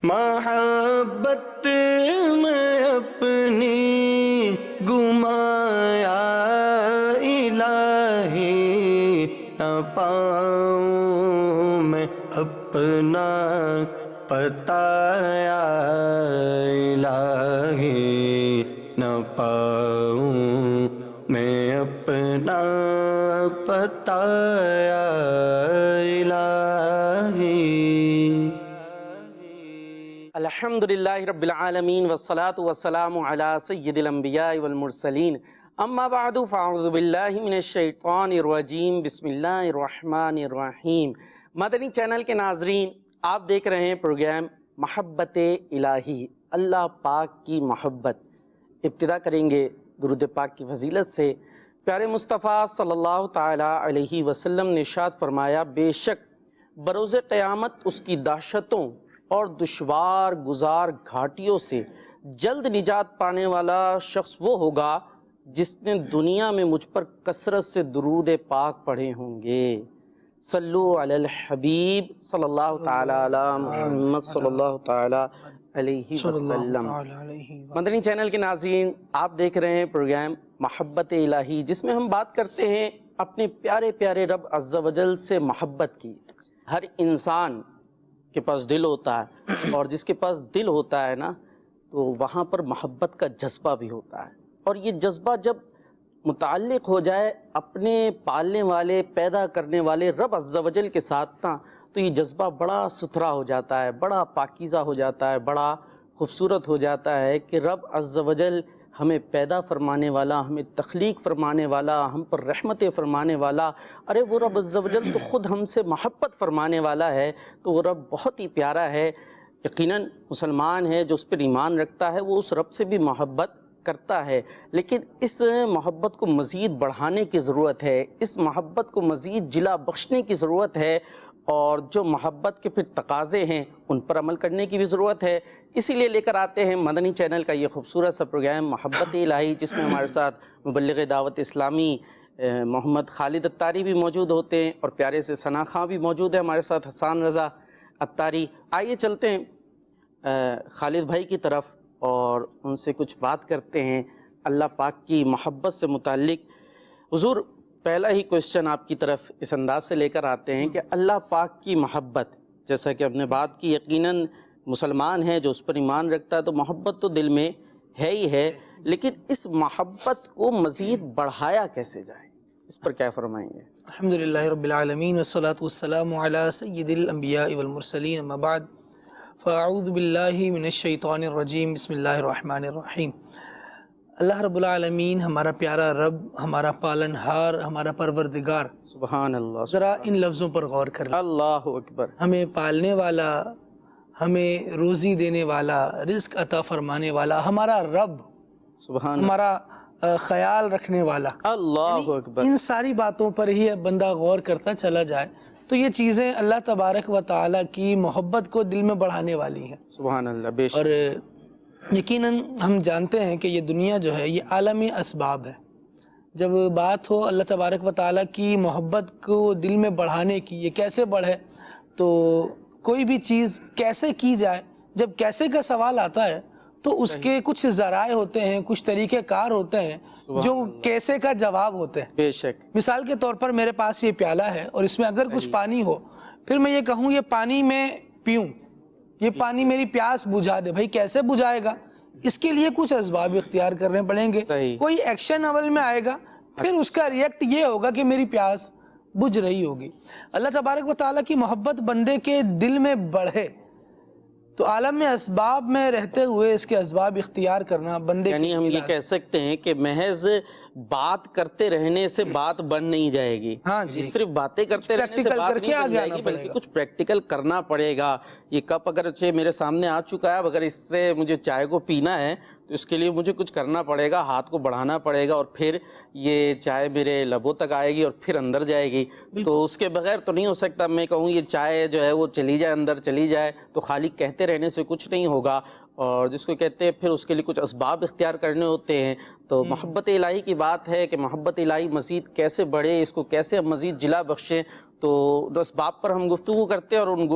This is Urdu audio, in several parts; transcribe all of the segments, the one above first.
محبت میں اپنی گمایا الہی، نہ پاؤں میں اپنا پتایا الہی، نہ پاؤں میں اپنا پتایا الہی۔ الحمدللہ رب العالمین والصلاة والسلام علی سید الانبیاء والمرسلین، اما بعد فاعوذ باللہ من الشیطان الرجیم، بسم اللہ الرحمن الرحیم۔ مدنی چینل کے ناظرین، آپ دیکھ رہے ہیں پروگرام محبت الہی، اللہ پاک کی محبت۔ ابتدا کریں گے درود پاک کی فضیلت سے۔ پیارے مصطفیٰ صلی اللہ تعالیٰ علیہ وسلم نے ارشاد فرمایا، بے شک بروز قیامت اس کی دہشتوں اور دشوار گزار گھاٹیوں سے جلد نجات پانے والا شخص وہ ہوگا جس نے دنیا میں مجھ پر کثرت سے درود پاک پڑھے ہوں گے۔ صلو علی الحبیب صلی اللہ تعالیٰ علی محمد صلی اللہ تعالیٰ علیہ وسلم۔ مدنی چینل کے ناظرین، آپ دیکھ رہے ہیں پروگرام محبت الہی، جس میں ہم بات کرتے ہیں اپنے پیارے پیارے رب عز و جل سے محبت کی۔ ہر انسان کے پاس دل ہوتا ہے، اور جس کے پاس دل ہوتا ہے نا، تو وہاں پر محبت کا جذبہ بھی ہوتا ہے، اور یہ جذبہ جب متعلق ہو جائے اپنے پالنے والے پیدا کرنے والے رب عز و جل کے ساتھ نا، تو یہ جذبہ بڑا ستھرا ہو جاتا ہے، بڑا پاکیزہ ہو جاتا ہے، بڑا خوبصورت ہو جاتا ہے کہ رب عز و جل ہمیں پیدا فرمانے والا، ہمیں تخلیق فرمانے والا، ہم پر رحمتیں فرمانے والا، ارے وہ رب عز و جل تو خود ہم سے محبت فرمانے والا ہے، تو وہ رب بہت ہی پیارا ہے۔ یقیناً مسلمان ہے جو اس پر ایمان رکھتا ہے، وہ اس رب سے بھی محبت کرتا ہے، لیکن اس محبت کو مزید بڑھانے کی ضرورت ہے، اس محبت کو مزید جلا بخشنے کی ضرورت ہے، اور جو محبت کے پھر تقاضے ہیں ان پر عمل کرنے کی بھی ضرورت ہے۔ اسی لیے لے کر آتے ہیں مدنی چینل کا یہ خوبصورت سا پروگرام محبت الہی، جس میں ہمارے ساتھ مبلغ دعوت اسلامی محمد خالد اتاری بھی موجود ہوتے ہیں، اور پیارے سے ثنا خاں بھی موجود ہے ہمارے ساتھ، حسان رضا اتاری۔ آئیے چلتے ہیں خالد بھائی کی طرف اور ان سے کچھ بات کرتے ہیں اللہ پاک کی محبت سے متعلق۔ حضور، پہلا ہی کوشچن آپ کی طرف اس انداز سے لے کر آتے ہیں کہ اللہ پاک کی محبت، جیسا کہ ہم نے بات کی، یقیناً مسلمان ہے جو اس پر ایمان رکھتا ہے تو محبت تو دل میں ہے ہی ہے، لیکن اس محبت کو مزید بڑھایا کیسے جائے، اس پر کیا فرمائیں گے؟ الحمدللہ رب العالمین والصلاة والسلام علی سید الانبیاء والمرسلین، اما بعد فاعوذ باللہ من الشیطان الرجیم، بسم اللہ الرحمن الرحیم۔ اللہ رب العالمین ہمارا پیارا رب، ہمارا پالنہار، ہمارا پروردگار، سبحان اللہ، ذرا ان لفظوں پر غور کر لیں۔ اللہ اکبر۔ ہمیں پالنے والا، ہمیں روزی دینے والا، رزق عطا فرمانے والا، ہمارا رب، سبحان ہمارا خیال رکھنے والا، اللہ اکبر۔ ان ساری باتوں پر ہی بندہ غور کرتا چلا جائے تو یہ چیزیں اللہ تبارک و تعالیٰ کی محبت کو دل میں بڑھانے والی ہیں۔ سبحان اللہ، بے شک۔ اور یقیناً ہم جانتے ہیں کہ یہ دنیا جو ہے یہ عالمی اسباب ہے۔ جب بات ہو اللہ تبارک و تعالیٰ کی محبت کو دل میں بڑھانے کی، یہ کیسے بڑھے، تو کوئی بھی چیز کیسے کی جائے، جب کیسے کا سوال آتا ہے تو اس کے کچھ ذرائع ہوتے ہیں، کچھ طریقہ کار ہوتے ہیں جو کیسے کا جواب ہوتے ہیں۔ بے شک۔ مثال کے طور پر میرے پاس یہ پیالہ ہے اور اس میں اگر کچھ پانی ہو، پھر میں یہ کہوں یہ پانی میں پیوں، یہ پانی میری پیاس بجھا دے، بھائی کیسے بجھائے گا؟ اس کے لیے کچھ اسباب اختیار کرنے پڑیں گے، کوئی ایکشن عمل میں آئے گا، پھر اس کا ریئیکٹ یہ ہوگا کہ میری پیاس بجھ رہی ہوگی۔ اللہ تبارک و تعالیٰ کی محبت بندے کے دل میں بڑھے تو عالم اسباب میں رہتے ہوئے اس کے اسباب اختیار کرنا بندے، یعنی ہم یہ کہہ سکتے ہیں کہ محض بات کرتے رہنے سے بات بن نہیں جائے گی، ہاں جی، صرف باتیں کرتے رہنے سے بات نہیں بن جائے گی، بلکہ کچھ پریکٹیکل کرنا پڑے گا۔ یہ کپ اگر میرے سامنے آ چکا ہے، اگر اس سے مجھے چائے کو پینا ہے تو اس کے لیے مجھے کچھ کرنا پڑے گا، ہاتھ کو بڑھانا پڑے گا، اور پھر یہ چائے میرے لبوں تک آئے گی اور پھر اندر جائے گی۔ تو اس کے بغیر تو نہیں ہو سکتا میں کہوں یہ چائے جو ہے وہ چلی جائے، اندر چلی جائے، تو خالی کہتے رہنے سے کچھ نہیں ہوگا، اور جس کو کہتے ہیں پھر اس کے لیے کچھ اسباب اختیار کرنے ہوتے ہیں. تو محبت الہی کی بات ہے کہ محبت الہی مزید کیسے بڑھے، اس کو کیسے ہم مزید جلا بخشیں. تو دو اسباب پر ہم گفتگو کرتے ہیں، اور ان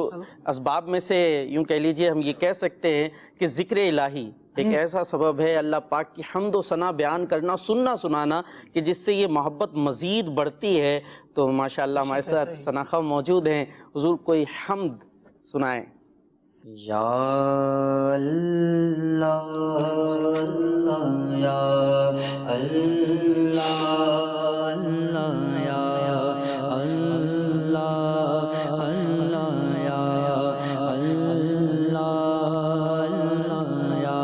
اسباب میں سے یوں کہہ لیجئے ہم یہ کہہ سکتے ہیں کہ ذکر الہی ایک ایسا سبب ہے، اللہ پاک کی حمد و ثنا بیان کرنا، سننا سنانا، کہ جس سے یہ محبت مزید بڑھتی ہے. تو ماشاءاللہ ہمارے ساتھ ثنا خواہ موجود ہیں، حضور کوئی حمد سنائیں. یا اللہ اللہ یا اللہ اللہ یا اللہ اللہ یا اللہ اللہ یا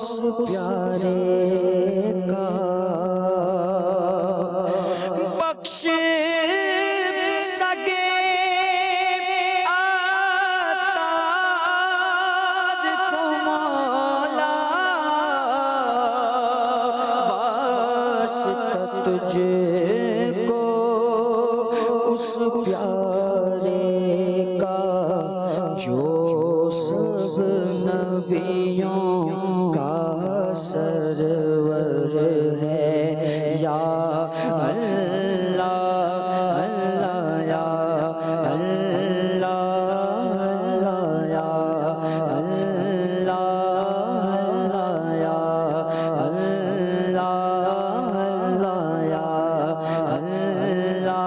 اس پیارے کا بخش سگے آتاد کو مولا واسطہ تجھ کو اس پیارے کا جو سب نبیوں کا سرور ہے یا اللہ اللہ یا اللہ اللہ یا اللہ یا اللہ یا اللہ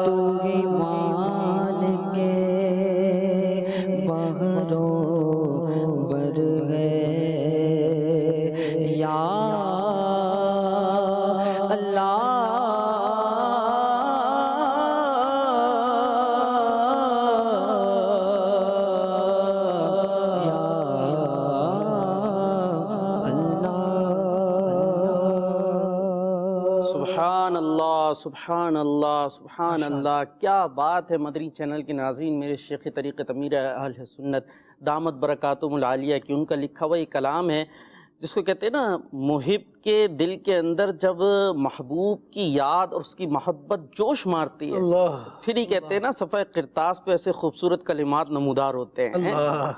تو ہی مالک بہروں بر ہے یا سبحان اللہ سبحان اللہ سبحان اللہ، کیا بات ہے مدنی چینل کے ناظرین۔ میرے شیخ طریقت امیر اہل سنت دامت برکاتہم العالیہ کی ان کا لکھا ہوا ایک کلام ہے جس کو کہتے ہیں نا، محب کے دل کے اندر جب محبوب کی یاد اور اس کی محبت جوش مارتی ہے، اللہ پھر ہی کہتے ہیں نا صفحہ کرتاس پہ ایسے خوبصورت کلمات نمودار ہوتے ہیں۔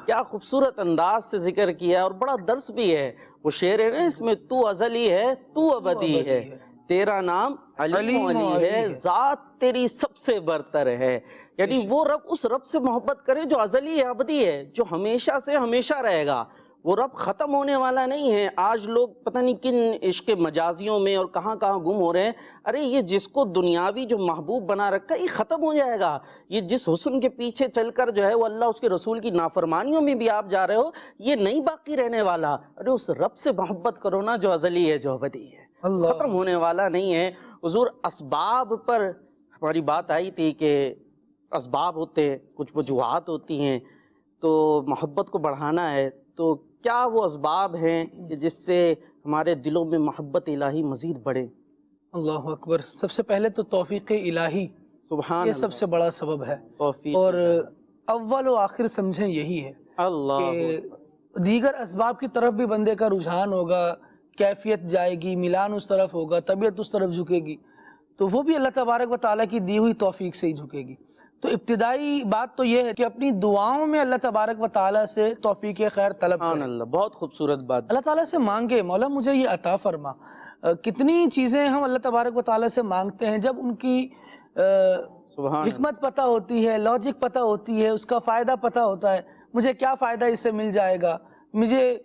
کیا خوبصورت انداز سے ذکر کیا اور بڑا درس بھی ہے۔ وہ شعر ہے نا، اس میں تو ازلی ہے تو ابدی ہے، تیرا نام علیم ہے، ذات تیری سب سے برتر ہے۔ یعنی وہ رب، اس رب سے محبت کرے جو ازلی ہے، ابدی ہے، جو ہمیشہ سے ہمیشہ رہے گا۔ وہ رب ختم ہونے والا نہیں ہے۔ آج لوگ پتہ نہیں کن عشق مجازیوں میں اور کہاں کہاں گم ہو رہے ہیں۔ ارے یہ جس کو دنیاوی جو محبوب بنا رکھا ہے یہ ختم ہو جائے گا۔ یہ جس حسن کے پیچھے چل کر جو ہے وہ اللہ اس کے رسول کی نافرمانیوں میں بھی آپ جا رہے ہو، یہ نہیں باقی رہنے والا۔ ارے اس رب سے محبت کرو نا جو ازلی ہے، جو ابدی ہے، ختم ہونے والا نہیں ہے۔ حضور اسباب پر ہماری بات آئی تھی کہ اسباب ہوتے ہیں، کچھ وجوہات ہوتی ہیں، تو محبت کو بڑھانا ہے تو کیا وہ اسباب ہیں کہ جس سے ہمارے دلوں میں محبت الہی مزید بڑھے؟ اللہ اکبر۔ سب سے پہلے تو توفیق الہی، سبحان یہ سب سے بڑا سبب ہے، توفیق اور اول و آخر سمجھیں یہی ہے اللہ۔ کہ دیگر اسباب کی طرف بھی بندے کا رجحان ہوگا، کیفیت جائے گی، میلان اس طرف ہوگا، طبیعت اس طرف جھکے گی، تو وہ بھی اللہ تبارک و تعالیٰ کی دی ہوئی توفیق سے ہی جھکے گی۔ تو ابتدائی بات تو یہ ہے کہ اپنی دعاؤں میں اللہ تبارک و تعالیٰ سے توفیق خیر طلب کریں۔ سبحان اللہ، بہت خوبصورت بات۔ اللہ تعالیٰ سے مانگے، مولا مجھے یہ عطا فرما۔ کتنی چیزیں ہم اللہ تبارک و تعالیٰ سے مانگتے ہیں، جب ان کی حکمت پتہ ہوتی ہے، لاجک پتہ ہوتی ہے، اس کا فائدہ پتہ ہوتا ہے، مجھے کیا فائدہ اس سے مل جائے گا، مجھے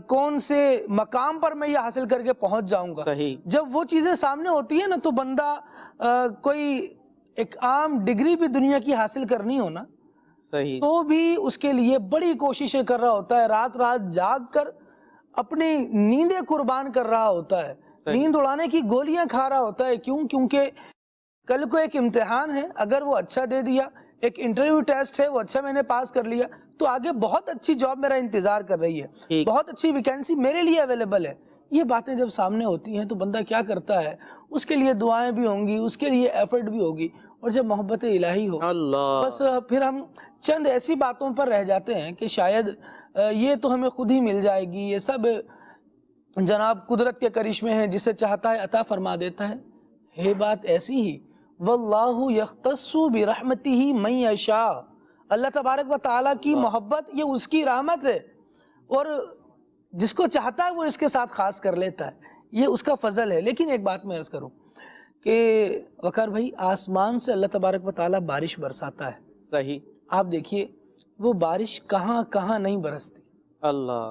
کون سے مقام پر میں یہ حاصل کر کے پہنچ جاؤں گا۔ صحیح۔ جب وہ چیزیں سامنے ہوتی ہیں نا تو بندہ کوئی ایک عام ڈگری بھی دنیا کی حاصل کرنی ہو نا، صحیح، تو بھی اس کے لیے بڑی کوششیں کر رہا ہوتا ہے، رات رات جاگ کر اپنی نیندیں قربان کر رہا ہوتا ہے، نیند اڑانے کی گولیاں کھا رہا ہوتا ہے۔ کیوں؟ کیونکہ کل کو ایک امتحان ہے، اگر وہ اچھا دے دیا، ایک انٹرویو ٹیسٹ ہے، وہ اچھا میں نے پاس کر لیا، تو آگے بہت اچھی جاب میرا انتظار کر رہی ہے، بہت اچھی ویکینسی میرے لیے اویلیبل ہے۔ یہ باتیں جب سامنے ہوتی ہیں تو بندہ کیا کرتا ہے، اس کے لیے دعائیں بھی ہوں گی، اس کے لیے ایفرٹ بھی ہوگی، اور جب محبت الہی ہو بس پھر ہم چند ایسی باتوں پر رہ جاتے ہیں کہ شاید یہ تو ہمیں خود ہی مل جائے گی، یہ سب جناب قدرت کے کرشمے ہیں، جسے چاہتا ہے عطا فرما دیتا ہے بات ایسی ہی۔ واللہ یختص برحمتہ من یشاء، اللہ تبارک و تعالیٰ کی محبت یہ اس کی رحمت ہے، اور جس کو چاہتا ہے وہ اس کے ساتھ خاص کر لیتا ہے، یہ اس کا فضل ہے۔ لیکن ایک بات میں عرض کروں کہ وقار بھائی، آسمان سے اللہ تبارک و تعالیٰ بارش برساتا ہے، صحیح، آپ دیکھیے وہ بارش کہاں کہاں نہیں برستی، اللہ،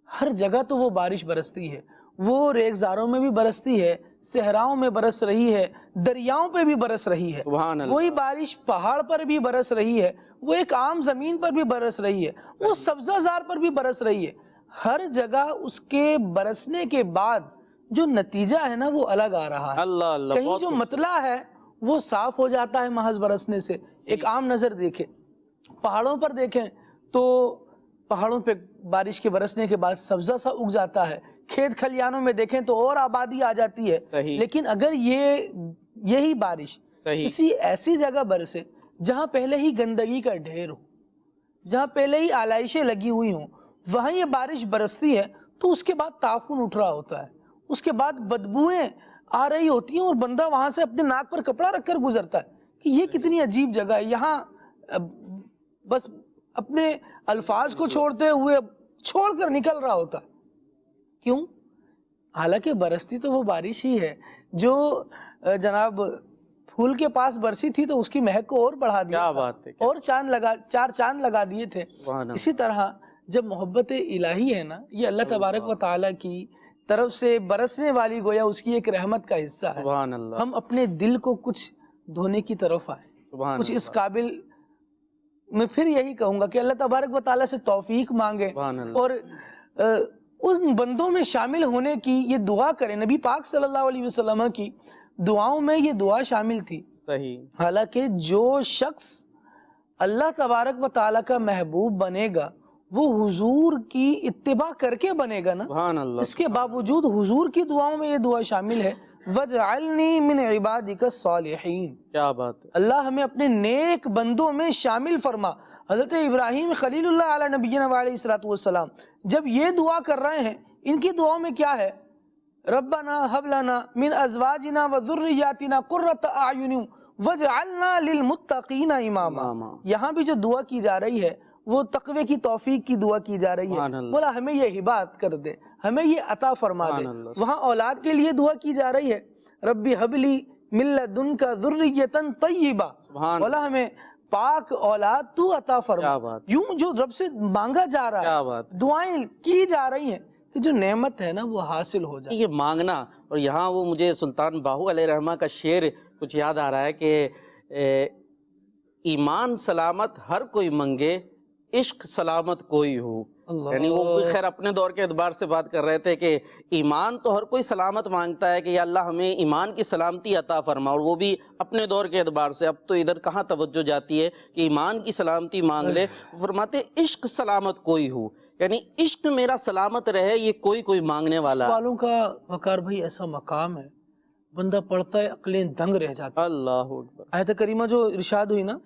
ہر جگہ تو وہ بارش برستی ہے، وہ ریگزاروں میں بھی برستی ہے، صحراؤں میں برس رہی ہے، دریاؤں پہ بھی برس رہی ہے، سبحان اللہ، وہی بارش پہاڑ پر بھی برس رہی ہے، وہ ایک عام زمین پر بھی برس رہی ہے، وہ سبزہ زار پر بھی برس رہی ہے۔ ہر جگہ اس کے برسنے کے بعد جو نتیجہ ہے نا وہ الگ آ رہا ہے، اللہ اللہ، کہیں جو مطلع ہے وہ صاف ہو جاتا ہے محض برسنے سے۔ ایک عام نظر دیکھیں، پہاڑوں پر دیکھیں تو پہاڑوں پہ بارش کے برسنے کے بعد سبزہ سا اگ جاتا ہے، کھیت کھلیانوں میں دیکھیں تو اور آبادی آ جاتی ہے. صحیح. لیکن اگر یہی بارش صحیح. کسی ایسی جگہ برسے جہاں پہلے ہی گندگی کا ڈھیر ہو، جہاں پہلے ہی آلائشیں لگی ہوئی ہوں، وہاں یہ بارش برستی ہے تو اس کے بعد تعفن اٹھ رہا ہوتا ہے، اس کے بعد بدبوئیں آ رہی ہوتی ہیں اور بندہ وہاں سے اپنے ناک پر کپڑا رکھ کر گزرتا ہے کہ یہ کتنی عجیب جگہ ہے. یہاں بس اپنے الفاظ کو چھوڑتے ہوئے چھوڑ کر نکل رہا ہوتا ہے. کیوں؟ حالانکہ برستی تو وہ بارش ہی ہے جو جناب پھول کے پاس برسی تھی تو اس کی مہک کو اور بڑھا دیا. کیا بات ہے. اور چار چاند لگا دیے تھے. اسی طرح جب محبت الہی ہے نا، یہ اللہ تبارک و تعالیٰ کی طرف سے برسنے والی گویا اس کی ایک رحمت کا حصہ ہے. سبحان اللہ. ہم اپنے دل کو کچھ دھونے کی طرف آئے، کچھ اس قابل. میں پھر یہی کہوں گا کہ اللہ تبارک و تعالیٰ سے توفیق مانگے اور ان بندوں میں شامل ہونے کی یہ دعا کریں. نبی پاک صلی اللہ علیہ وسلم کی دعاؤں میں یہ دعا شامل تھی. صحیح. حالانکہ جو شخص اللہ تبارک و تعالیٰ کا محبوب بنے گا وہ حضور کی اتباع کر کے بنے گا نا. سبحان اللہ. اس کے باوجود حضور کی دعاؤں میں یہ دعا شامل ہے، وَاجْعَلْنِي مِنْ عِبَادِكَ الصَّالِحِينَ. کیا بات ہے. اللہ ہمیں اپنے نیک بندوں میں شامل فرما. حضرت ابراہیم خلیل اللہ علیہ نبینا علیہ الصلوۃ والسلام جب یہ دعا کر رہے ہیں، ان کی دعاؤں میں کیا ہے؟ ربنا هب لنا من ازواجنا وذرياتنا قرۃ اعین واجعلنا للمتقین اماما. یہاں بھی جو دعا کی جا رہی ہے وہ تقوی کی توفیق کی دعا کی جا رہی ہے. بولا ہمیں یہ ہبات کر دے، ہمیں یہ عطا فرما دے. وہاں اولاد کے لیے دعا کی جا رہی ہے، ربی حب لی من لدنک ذریۃ طیبہ. بولا ہمیں پاک اولاد تو عطا فرما. یوں جو رب سے مانگا جا رہا ہے، دعائیں کی جا رہی ہیں کہ جو نعمت ہے نا وہ حاصل ہو جائے. یہ مانگنا. اور یہاں وہ مجھے سلطان باہو علیہ رحمہ کا شعر کچھ یاد آ رہا ہے کہ ایمان سلامت ہر کوئی منگے، عشق سلامت کوئی ہو. یعنی وہ خیر اپنے دور کے اعتبار سے بات کر رہے تھے کہ ایمان تو ہر کوئی سلامت مانگتا ہے کہ یا اللہ ہمیں ایمان کی سلامتی عطا فرما، اور وہ بھی اپنے دور کے اعتبار سے. اب تو ادھر کہاں توجہ جاتی ہے کہ ایمان کی سلامتی مانگ لے. فرماتے عشق سلامت کوئی ہو، یعنی عشق میرا سلامت رہے، یہ کوئی مانگنے والا. والوں کا وقار بھائی ایسا مقام ہے، بندہ پڑھتا ہے عقلیں دنگ رہ جاتی. اللہ اکبر. آیت کریمہ جو ارشاد ہوئی نا،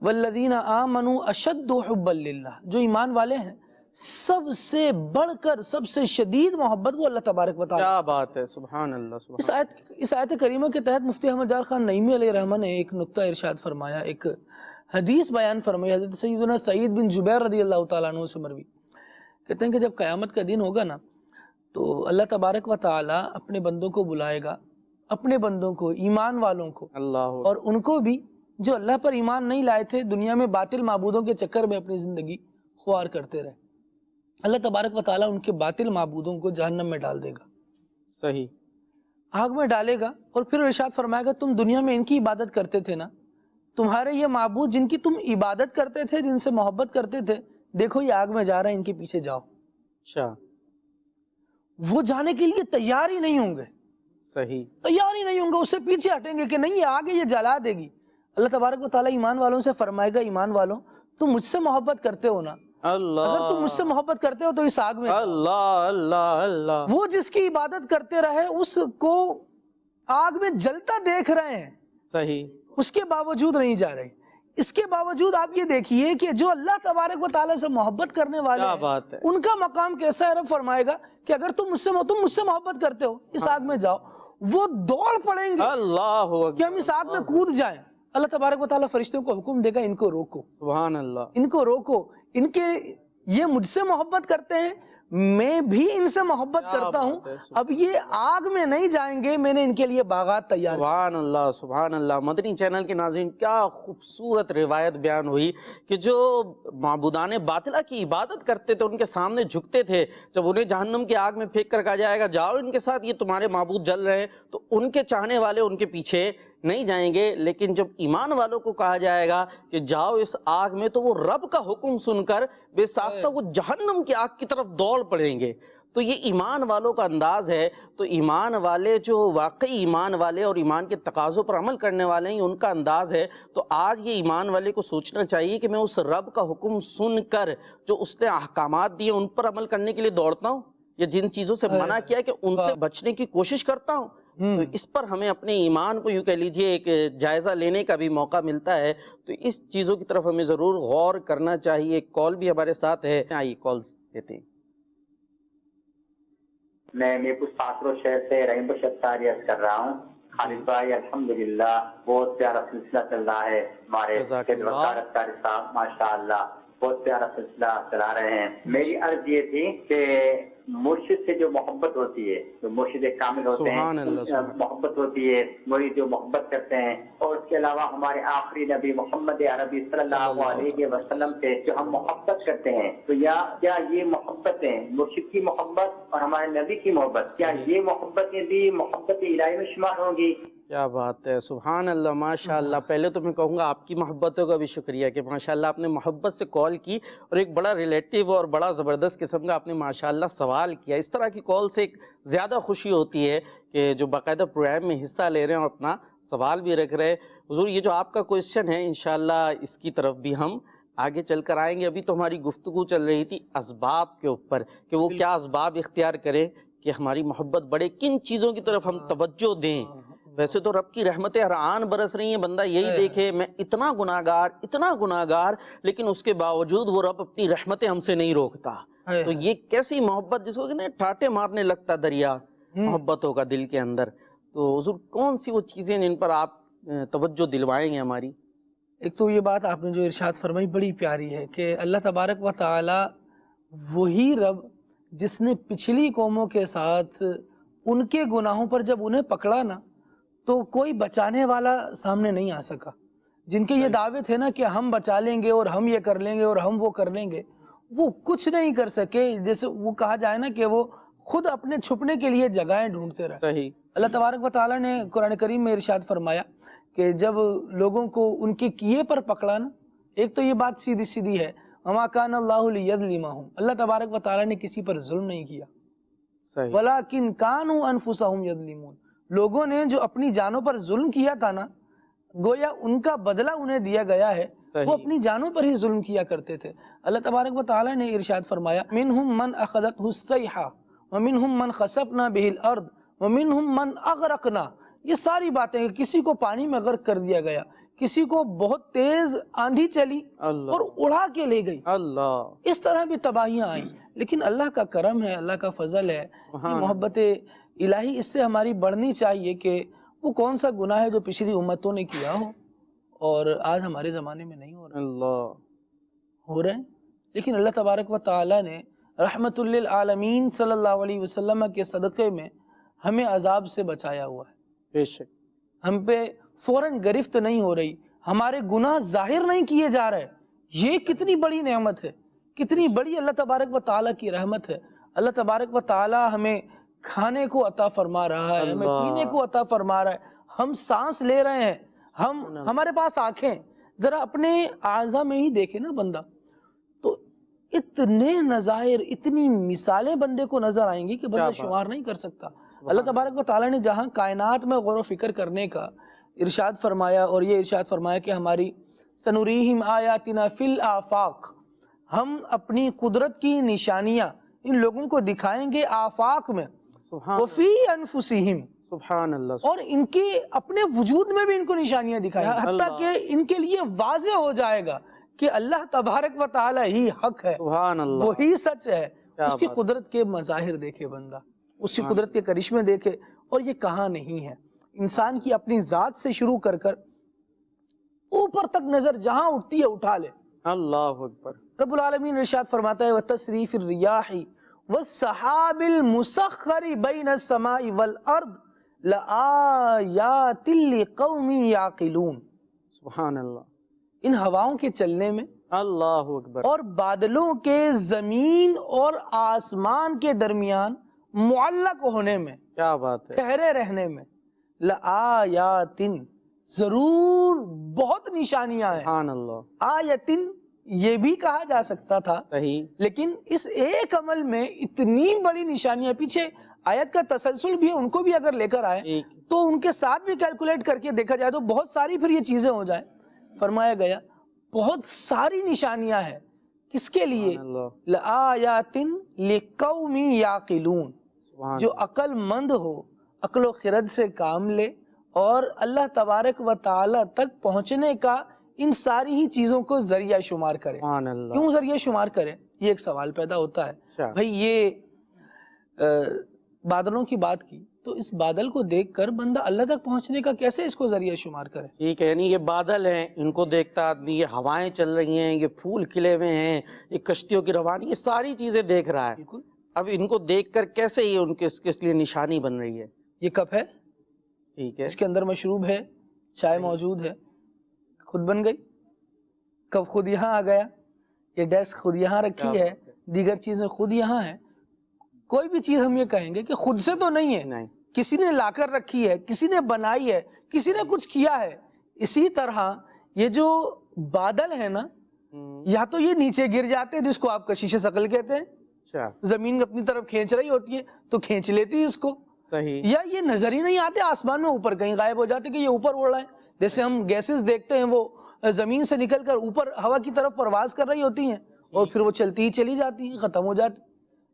والذین آمنوا اشد حبا للہ، جو ایمان والے ہیں سب سے بڑھ کر سب سے شدید محبت وہ اللہ تبارک و تعالیٰ. کیا بات ہے. سبحان اللہ. اس آیت کریمہ کے تحت مفتی احمد یار خان نعیمی علیہ رحمہ نے ایک نقطہ ارشاد فرمایا، ایک حدیث بیان فرمائی حضرت سیدنا سعید بن جبیر رضی اللہ تعالیٰ عنہ سے مروی. کہتے ہیں کہ جب قیامت کا دن ہوگا نا تو اللہ تبارک و تعالیٰ اپنے بندوں کو بلائے گا، اپنے بندوں کو، ایمان والوں کو، اللہ، اور ان کو بھی جو اللہ پر ایمان نہیں لائے تھے، دنیا میں باطل معبودوں کے چکر میں اپنی زندگی خوار کرتے رہے. اللہ تبارک و تعالیٰ ان کے باطل معبودوں کو جہنم میں ڈال دے گا. صحیح. آگ میں ڈالے گا اور پھر ارشاد فرمائے گا تم دنیا میں ان کی عبادت کرتے تھے نا، تمہارے یہ معبود جن کی تم عبادت کرتے تھے، جن سے محبت کرتے تھے، دیکھو یہ آگ میں جا رہے ہیں، ان کے پیچھے جاؤ. اچھا. وہ جانے کے لیے تیار ہی نہیں ہوں گے. صحیح. تیار ہی نہیں ہوں گے، اس سے پیچھے ہٹیں گے کہ نہیں یہ آگے یہ جلا دے گی. اللہ تبارک و تعالیٰ ایمان والوں سے فرمائے گا، ایمان والوں تم مجھ سے محبت کرتے ہو نا، اللہ، اگر تم مجھ سے محبت کرتے ہو تو اس آگ میں. اللہ اللہ اللہ. وہ جس کی عبادت کرتے رہے اس کو آگ میں جلتا دیکھ رہے ہیں، صحیح، اس کے باوجود نہیں جا رہے. اس کے باوجود آپ یہ دیکھیے کہ جو اللہ تبارک و تعالیٰ سے محبت کرنے والے کیا ہیں بات ہے. ان کا مقام کیسا ہے؟ رب فرمائے گا کہ اگر تم مجھ سے محبت کرتے ہو اس آگ میں جاؤ. وہ دوڑ پڑیں گے اللہ کہ ہم اس آگ میں کود جائیں. اللہ تبارک و تعالیٰ فرشتوں کو حکم دے گا ان کو روکو، سبحان اللہ، ان کو روکو، ان کے یہ مجھ سے محبت کرتے ہیں، میں بھی ان سے محبت کرتا ہوں، اب یہ آگ میں نہیں جائیں گے، میں نے ان کے لیے باغات تیار. سبحان اللہ سبحان اللہ. مدنی چینل کے ناظرین، کیا خوبصورت روایت بیان ہوئی کہ جو معبودان باطلہ کی عبادت کرتے تھے، ان کے سامنے جھکتے تھے، جب انہیں جہنم کی آگ میں پھینک کر کہا جائے گا جاؤ ان کے ساتھ، یہ تمہارے معبود جل رہے ہیں، تو ان کے چاہنے والے ان کے پیچھے نہیں جائیں گے. لیکن جب ایمان والوں کو کہا جائے گا کہ جاؤ اس آگ میں، تو وہ رب کا حکم سن کر بے ساختہ وہ جہنم کی آگ کی طرف دوڑ پڑیں گے. تو یہ ایمان والوں کا انداز ہے. تو ایمان والے جو واقعی ایمان والے اور ایمان کے تقاضوں پر عمل کرنے والے ہیں، ان کا انداز ہے. تو آج یہ ایمان والے کو سوچنا چاہیے کہ میں اس رب کا حکم سن کر جو اس نے احکامات دیے ان پر عمل کرنے کے لیے دوڑتا ہوں، یا جن چیزوں سے منع کیا کہ ان سے بچنے کی کوشش کرتا ہوں. تو اس پر ہمیں اپنے ایمان کو یوں کہہ لیجئے ایک جائزہ لینے کا بھی موقع ملتا ہے. تو اس چیزوں کی طرف ہمیں ضرور غور کرنا چاہیے. ایک کال بھی ہمارے ساتھ ہے، آئیے کال دیتے ہیں. میں میرپور ساترو شہر سے رحیم بشتاری عرض کر رہا ہوں. خالد بھائی الحمدللہ بہت پیارا سلسلہ چل رہا ہے. ہمارے قاری صاحب ماشاء اللہ بہت پیارا سلسلہ چلا رہے ہیں. میری عرض یہ تھی کہ مرشد سے جو محبت ہوتی ہے، جو مرشد کامل ہوتے ہیں، محبت ہوتی ہے، مرید جو محبت کرتے ہیں، اور اس کے علاوہ ہمارے آخری نبی محمد عربی صلی اللہ علیہ وسلم سے جو ہم محبت کرتے ہیں، تو کیا یہ محبتیں مرشد کی محبت اور ہمارے نبی کی محبت، کیا یہ محبتیں بھی محبت الہی میں شمار ہوں گی؟ کیا بات ہے، سبحان اللہ، ماشاء اللہ. پہلے تو میں کہوں گا آپ کی محبتوں کا بھی شکریہ کہ ماشاء اللہ آپ نے محبت سے کال کی اور ایک بڑا ریلیٹیو اور بڑا زبردست قسم کا آپ نے ماشاء اللہ سوال کیا. اس طرح کی کال سے ایک زیادہ خوشی ہوتی ہے کہ جو باقاعدہ پروگرام میں حصہ لے رہے ہیں اور اپنا سوال بھی رکھ رہے ہیں. حضور یہ جو آپ کا کویشچن ہے انشاءاللہ اس کی طرف بھی ہم آگے چل کر آئیں گے. ابھی تو ہماری گفتگو چل رہی تھی اسباب کے اوپر کہ وہ کیا اسباب اختیار کریں کہ ہماری محبت بڑھے، کن چیزوں کی طرف ہم توجہ دیں. ویسے تو رب کی رحمتیں ہر آن برس رہی ہیں، بندہ یہی دیکھے میں اتنا گناہگار لیکن اس کے باوجود وہ رب اپنی رحمتیں ہم سے نہیں روکتا. تو یہ کیسی محبت جس کو کہتے ہیں ٹھاٹے مارنے لگتا دریا محبتوں کا دل کے اندر. تو حضور کون سی وہ چیزیں جن پر آپ توجہ دلوائیں گے ہماری؟ ایک تو یہ بات آپ نے جو ارشاد فرمائی بڑی پیاری ہے کہ اللہ تبارک و تعالی وہی رب جس نے پچھلی قوموں کے ساتھ ان کے گناہوں پر جب انہیں پکڑا نا تو کوئی بچانے والا سامنے نہیں آ سکا. جن کے یہ دعوے تھے نا کہ ہم بچا لیں گے اور ہم یہ کر لیں گے اور ہم وہ کر لیں گے، وہ کچھ نہیں کر سکے. جیسے وہ کہا جائے نا کہ وہ خود اپنے چھپنے کے لیے جگہیں ڈھونڈتے رہے. صحیح. اللہ تبارک و تعالیٰ نے قرآن کریم میں ارشاد فرمایا کہ جب لوگوں کو ان کے کیے پر پکڑا نا، ایک تو یہ بات سیدھی ہے وما کان اللہ لیظلمہم، اللہ تبارک و تعالیٰ نے کسی پر ظلم نہیں کیا. صحیح. ولیکن کانوا انفسہم یظلمون، لوگوں نے جو اپنی جانوں پر ظلم کیا تھا نا، گویا ان کا بدلہ انہیں دیا گیا ہے. وہ اپنی جانوں پر ہی ظلم کیا کرتے تھے. اللہ تبارک و تعالیٰ نے ارشاد فرمایا منہم من اخذتہ الصیحہ ومنہم من خسفنا بہ الارض ومنہم من اغرقنا. یہ ساری باتیں، کسی کو پانی میں غرق کر دیا گیا، کسی کو بہت تیز آندھی چلی اور اڑا کے لے گئی. اللہ، اس طرح بھی تباہیاں آئیں. لیکن اللہ کا کرم ہے، اللہ کا فضل ہے، محبت الہی اس سے ہماری بڑھنی چاہیے کہ وہ کون سا گناہ ہے جو پچھلی امتوں نے کیا ہو اور آج ہمارے زمانے میں نہیں ہو رہا. ہو رہے ہیں، لیکن اللہ تبارک و تعالیٰ نے رحمت للعالمین صلی اللہ علیہ وسلم کے صدقے میں ہمیں عذاب سے بچایا ہوا ہے. بے شک ہم پہ فوراً گرفت نہیں ہو رہی، ہمارے گناہ ظاہر نہیں کیے جا رہے. یہ کتنی بڑی نعمت ہے، کتنی بڑی اللہ تبارک و تعالیٰ کی رحمت ہے. اللہ تبارک و تعالیٰ ہمیں کھانے کو عطا فرما رہا ہے، ہمیں پینے کو عطا فرما رہا ہے، ہم سانس لے رہے ہیں، ہمارے پاس آنکھیں. ذرا اپنے اعضاء میں ہی دیکھیں نا بندہ، تو اتنے نظائر، اتنی مثالیں بندے کو نظر آئیں گی کہ بندہ شمار نہیں کر سکتا. اللہ تبارک و تعالیٰ نے جہاں کائنات میں غور و فکر کرنے کا ارشاد فرمایا اور یہ ارشاد فرمایا کہ ہماری سنوریہم آیاتنا فی الآفاق، ہم اپنی قدرت کی نشانیاں ان لوگوں کو دکھائیں گے آفاق میں، وفی انفسہم، سبحان اللہ، اور ان کے اپنے وجود میں بھی ان کو نشانیاں دکھائیں گے، حتیٰ کہ ان کے لیے واضح ہو جائے گا کہ اللہ تبارک و تعالی ہی حق ہے، سبحان اللہ، وہی سچ ہے. اس کی قدرت کے مظاہر دیکھے بندہ، اس کی قدرت کے کرشمے دیکھے، اور یہ کہاں نہیں ہے. انسان کی اپنی ذات سے شروع کر کر اوپر تک نظر جہاں اٹھتی ہے اٹھا لے. اللہ اکبر. رب العالمین ارشاد فرماتا ہے وَتَصْرِيفِ الرِّيَاحِ وَالسَّحَابِ الْمُسَخَّرِ بَيْنَ السَّمَاءِ وَالْأَرْضِ لَآيَاتٍ لِقَوْمٍ يَعْقِلُونَ. سبحان اللہ. ان ہواؤں کے چلنے میں، اللہ اکبر، اور بادلوں کے زمین اور آسمان کے درمیان معلق ہونے میں، کیا بات ہے، ٹھہرے رہنے میں، لآیاتٍ، ضرور بہت نشانیاں ہیں. سبحان اللہ. آیتن یہ بھی کہا جا سکتا تھا، صحیح، لیکن اس ایک عمل میں اتنی بڑی نشانیاں، پیچھے آیت کا تسلسل بھی ہے، ان کو بھی اگر لے کر آئے ٹھیک، تو ان کے ساتھ بھی کیلکولیٹ کر کے دیکھا جائے تو بہت ساری پھر یہ چیزیں ہو جائیں۔ فرمایا گیا بہت ساری نشانیاں ہیں، کس کے لیے؟ سبحان اللہ، لآیات لقوم یعقلون، سبحان جو عقل مند ہو، عقل و خرد سے کام لے اور اللہ تبارک و تعالی تک پہنچنے کا ان ساری ہی چیزوں کو ذریعہ شمار کرے۔ سبحان اللہ، کیوں ذریعہ شمار کرے؟ یہ ایک سوال پیدا ہوتا ہے۔ اچھا، بھئی یہ بادلوں کی بات کی تو اس بادل کو دیکھ کر بندہ اللہ تک پہنچنے کا کیسے اس کو ذریعہ شمار کرے؟ ٹھیک ہے، یعنی یہ بادل ہیں، ان کو دیکھتا آدمی، یہ ہوائیں چل رہی ہیں، یہ پھول کھلے ہوئے ہیں، یہ کشتیوں کی روانی، یہ ساری چیزیں دیکھ رہا ہے۔ بالکل۔ اب ان کو دیکھ کر کیسے یہ ان کے اس لیے نشانی بن رہی ہے؟ یہ کپ ہے، ٹھیک ہے، اس کے اندر مشروب ہے، چائے موجود ہے، خود بن گئی؟ کب خود یہاں آ گیا؟ یہ ڈیسک خود یہاں رکھی ہے، دیگر چیزیں خود یہاں ہیں۔ کوئی بھی چیز ہم یہ کہیں گے کہ خود سے تو نہیں ہے، نہیں، کسی نے لا کر رکھی ہے، کسی نے بنائی ہے، کسی نے کچھ کیا ہے۔ اسی طرح یہ جو بادل ہے نا، یا تو یہ نیچے گر جاتے ہیں جس کو آپ کشش ثقل کہتے ہیں، اچھا، زمین اپنی طرف کھینچ رہی ہوتی ہے تو کھینچ لیتی ہے اس کو، صحیح، یا یہ نظر ہی نہیں آتے آسمان میں، اوپر کہیں غائب ہو جاتے کہ یہ اوپر اڑ رہا ہے۔ جیسے ہم گیسز دیکھتے ہیں وہ زمین سے نکل کر اوپر ہوا کی طرف پرواز کر رہی ہوتی ہیں اور پھر وہ چلتی ہی چلی جاتی ہیں، ختم ہو جاتی،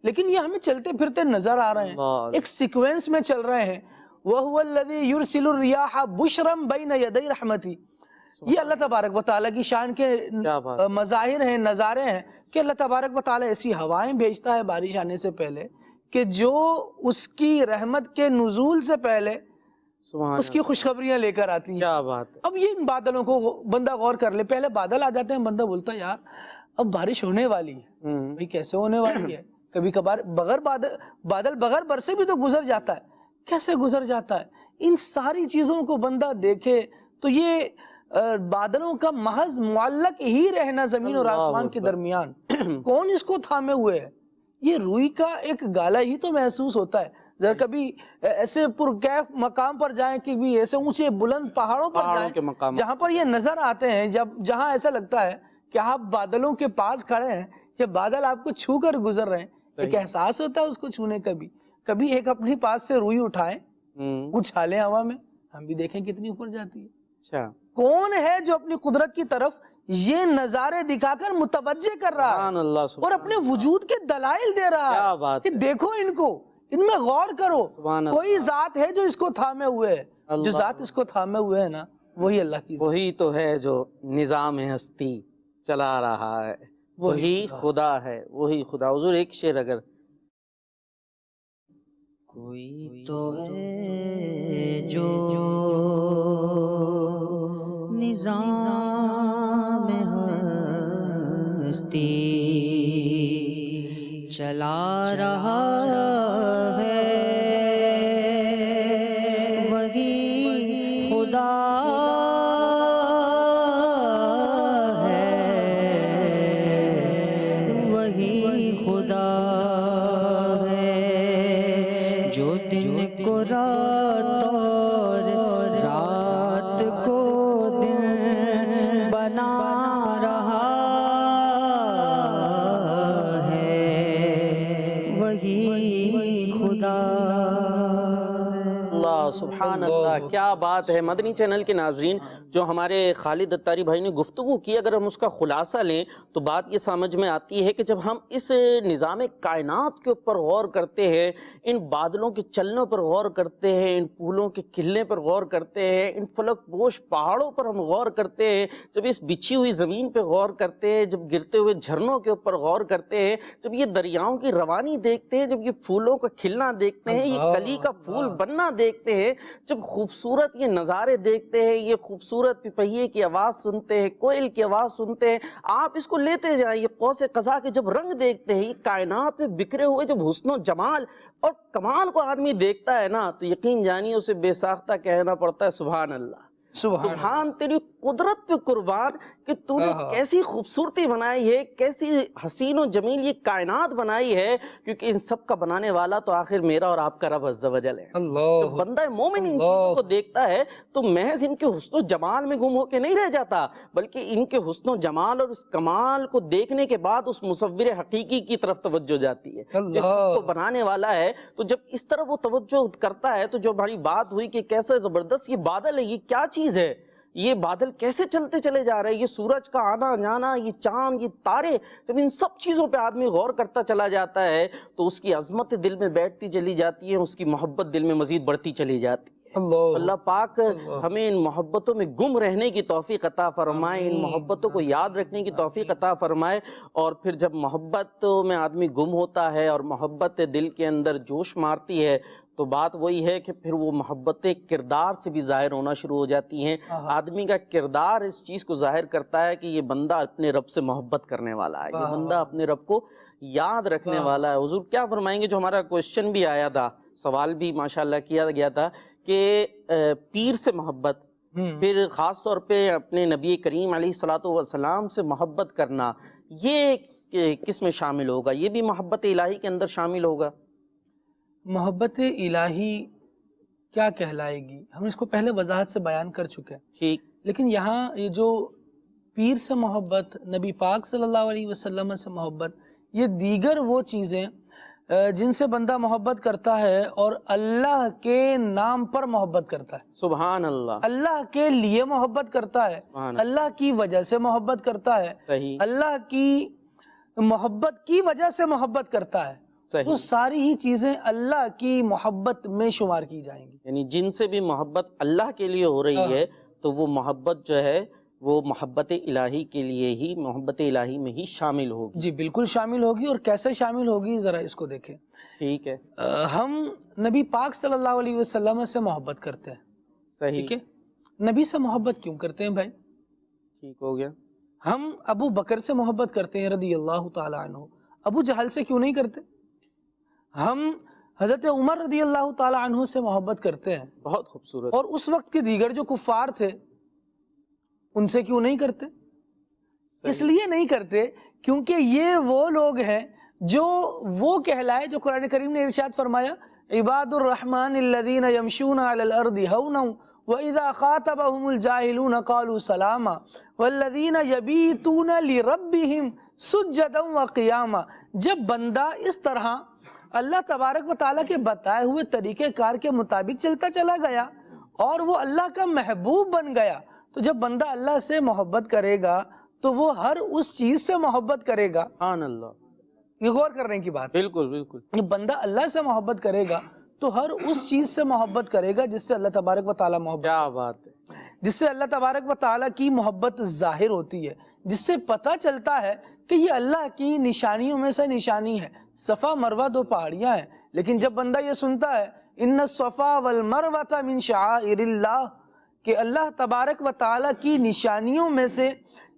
لیکن یہ ہمیں چلتے پھرتے نظر آ رہے ہیں، ایک سیکوینس میں چل رہے ہیں۔ وَهُوَ الَّذِي يُرْسِلُ الرِّيَاحَ بُشْرًا بَيْنَ يَدَيْ رَحْمَتِهِ، یہ اللہ تبارک و تعالیٰ کی شان کے مظاہر ہیں، نظارے ہیں کہ اللہ تبارک و تعالیٰ ایسی ہوائیں بھیجتا ہے بارش آنے سے پہلے کہ جو اس کی رحمت کے نزول سے پہلے اس کی خوشخبریاں لے کر آتی ہیں۔ کیا بات ہے، اب یہ ان بادلوں کو بندہ غور کر لے، پہلے بادل آ جاتے ہیں، بندہ بولتا ہے یار اب بارش ہونے والی ہے، بھئی کیسے ہونے والی ہے؟ کبھی کبھار بغیر بادل بغیر برسے بھی تو گزر جاتا ہے، کیسے گزر جاتا ہے؟ ان ساری چیزوں کو بندہ دیکھے تو یہ بادلوں کا محض معلق ہی رہنا زمین اور آسمان کے درمیان، کون اس کو تھامے ہوئے ہے؟ یہ روئی کا ایک گالا ہی تو محسوس ہوتا ہے۔ ذرا کبھی ایسے پرکیف مقام پر جائیں کہ بھی ایسے اونچے بلند پہاڑوں پر جائیں جہاں پر یہ نظر آتے ہیں، جہاں ایسا لگتا ہے کہ آپ بادلوں کے پاس کھڑے ہیں، یہ بادل آپ کو چھو کر گزر رہے ہیں، ایک احساس ہوتا ہے اس کو چھونے کا بھی۔ کبھی ایک اپنی پاس سے روئی اٹھائیں، اچھالیں ہوا میں، ہم بھی دیکھیں کتنی اوپر جاتی ہے۔ اچھا، کون ہے جو اپنی قدرت کی طرف یہ نظارے دکھا کر متوجہ کر رہا سبحان ہے اللہ، اور اپنے وجود کے دلائل دے رہا کیا ہے بات کہ دیکھو ان کو، ان میں غور کرو، سبحان اللہ، کوئی ذات ہے جو اس کو تھامے ہوئے ہے، جو ذات اس کو تھامے ہوئے ہے نا وہی اللہ کی ذات، وہی تو ہے جو نظام ہستی چلا رہا ہے، وہی خدا ہے، وہی خدا۔ حضور ایک شعر اگر کوئی تو ہے جو نظام ہستی چلا رہا ہے، وہی خدا ہے، وہی خدا ہے، جو دن کو رات اور رات کو دن بنا رہا ہے، وہی خدا اللہ، سبحان اللہ، کیا بات ہے۔ مدنی چینل کے ناظرین، جو ہمارے خالد اتاری بھائی نے گفتگو کی، اگر ہم اس کا خلاصہ لیں تو بات یہ سمجھ میں آتی ہے کہ جب ہم اس نظام کائنات کے اوپر غور کرتے ہیں، ان بادلوں کے چلنے پر غور کرتے ہیں، ان پھولوں کے کھلنے پر غور کرتے ہیں، ان فلک پوش پہاڑوں پر ہم غور کرتے ہیں، جب اس بچھی ہوئی زمین پہ غور کرتے ہیں، جب گرتے ہوئے جھرنوں کے اوپر غور کرتے ہیں، جب یہ دریاؤں کی روانی دیکھتے ہیں، جب یہ پھولوں کا کھلنا دیکھتے ہیں، یہ کلی کا پھول بننا دیکھتے ہیں، جب خوبصورت یہ نظارے دیکھتے ہیں، یہ خوبصورت پپہیے کی آواز سنتے ہیں، کوئل کی آواز سنتے ہیں، آپ اس کو لیتے جائیں، یہ قوس قزح کے جب رنگ دیکھتے ہیں، یہ کائنات میں بکھرے ہوئے جب حسن و جمال اور کمال کو آدمی دیکھتا ہے نا، تو یقین جانیے اسے بے ساختہ کہنا پڑتا ہے سبحان اللہ، سبحان تیری قدرت پہ قربان کہ تو نے کیسی خوبصورتی بنائی ہے، کیسی حسین و جمیل یہ کائنات بنائی ہے، کیونکہ ان سب کا بنانے والا تو آخر میرا اور آپ کا رب عز و جل ہے۔ جب بندہ مومن ان چیزوں کو دیکھتا ہے تو محض ان کے حسن و جمال میں گم ہو کے نہیں رہ جاتا، بلکہ ان کے حسن و جمال اور اس کمال کو دیکھنے کے بعد اس مصور حقیقی کی طرف توجہ جاتی ہے جس کو بنانے والا ہے۔ تو جب اس طرف وہ توجہ کرتا ہے تو جو ہماری بات ہوئی کہ کیسے زبردست یہ بادل ہے، یہ کیا چیز ہے، یہ بادل کیسے چلتے چلے جا رہے ہیں، یہ سورج کا آنا جانا، یہ چاند، یہ تارے، جب ان سب چیزوں پہ آدمی غور کرتا چلا جاتا ہے تو اس کی عظمت دل میں بیٹھتی چلی جاتی ہے، اس کی محبت دل میں مزید بڑھتی چلی جاتی ہے۔ اللہ پاک ہمیں ان محبتوں میں گم رہنے کی توفیق عطا فرمائے، ان محبتوں کو یاد رکھنے کی توفیق عطا فرمائے، اور پھر جب محبت میں آدمی گم ہوتا ہے اور محبت دل کے اندر جوش مارتی ہے تو بات وہی ہے کہ پھر وہ محبتیں کردار سے بھی ظاہر ہونا شروع ہو جاتی ہیں۔ آدمی کا کردار اس چیز کو ظاہر کرتا ہے کہ یہ بندہ اپنے رب سے محبت کرنے والا ہے، یہ بندہ اپنے رب کو یاد رکھنے والا ہے۔ حضور کیا فرمائیں گے؟ جو ہمارا کوشچن بھی آیا تھا، سوال بھی ماشاءاللہ کیا گیا تھا کہ پیر سے محبت، پھر خاص طور پہ اپنے نبی کریم علیہ الصلوۃ والسلام سے محبت کرنا، یہ کس میں شامل ہوگا؟ یہ بھی محبت الہی کے اندر شامل ہوگا؟ محبت الہی کیا کہلائے گی ہم اس کو پہلے وضاحت سے بیان کر چکے ہیں، ٹھیک، لیکن یہاں یہ جو پیر سے محبت، نبی پاک صلی اللہ علیہ وسلم سے محبت، یہ دیگر وہ چیزیں جن سے بندہ محبت کرتا ہے اور اللہ کے نام پر محبت کرتا ہے، سبحان اللہ، اللہ کے لیے محبت کرتا ہے، اللہ کی وجہ سے محبت کرتا ہے، صحیح، اللہ کی محبت کی وجہ سے محبت کرتا ہے، وہ ساری ہی چیزیں اللہ کی محبت میں شمار کی جائیں گی۔ یعنی جن سے بھی محبت اللہ کے لیے ہو رہی ہے تو وہ محبت جو ہے وہ محبت الہی کے لیے ہی، محبت الہی میں ہی شامل ہوگی۔ جی بالکل شامل ہوگی، اور کیسے شامل ہوگی ذرا اس کو دیکھیں۔ ٹھیک ہے، ہم نبی پاک صلی اللہ علیہ وسلم سے محبت کرتے ہیں، صحیح، ٹھیک ہے، نبی سے محبت کیوں کرتے ہیں بھائی؟ ٹھیک ہو گیا۔ ہم ابو بکر سے محبت کرتے ہیں رضی اللہ تعالی عنہ، ابو جہل سے کیوں نہیں کرتے؟ ہم حضرت عمر رضی اللہ تعالی عنہ سے محبت کرتے ہیں، بہت خوبصورت، اور اس وقت کے دیگر جو کفار تھے ان سے کیوں نہیں کرتے؟ اس لیے نہیں کرتے کیونکہ یہ وہ لوگ ہیں جو وہ کہلائے جو قرآن کریم نے ارشاد فرمایا، عباد الرحمن الذین یمشون علی الارض ہونا وَإِذَا خَاطَبَهُمُ الْجَاهِلُونَ قَالُوا سَلَامًا وَالَّذِينَ يَبِيتُونَ لِرَبِّهِمْ سُجَّدًا وَقِيَامًا۔ جب بندہ اس طرح اللہ تبارک و تعالیٰ کے بتائے ہوئے طریقہ کار کے مطابق چلتا چلا گیا اور وہ اللہ کا محبوب بن گیا، تو جب بندہ اللہ سے محبت کرے گا تو وہ ہر اس چیز سے محبت کرے گا۔ سبحان اللہ، یہ غور کرنے کی بات، بالکل بالکل، جب بندہ اللہ سے محبت کرے گا تو ہر اس چیز سے محبت کرے گا جس سے اللہ تبارک و تعالیٰ محبت، کیا بات ہے، جس سے اللہ تبارک و تعالیٰ کی محبت ظاہر ہوتی ہے، جس سے پتہ چلتا ہے کہ یہ اللہ کی نشانیوں میں سے نشانی ہے۔ صفا مروہ دو پہاڑیاں ہیں، لیکن جب بندہ یہ سنتا ہے ان الصفا والمروہ من شعائر اللہ، کہ اللہ تبارک و تعالیٰ کی نشانیوں میں سے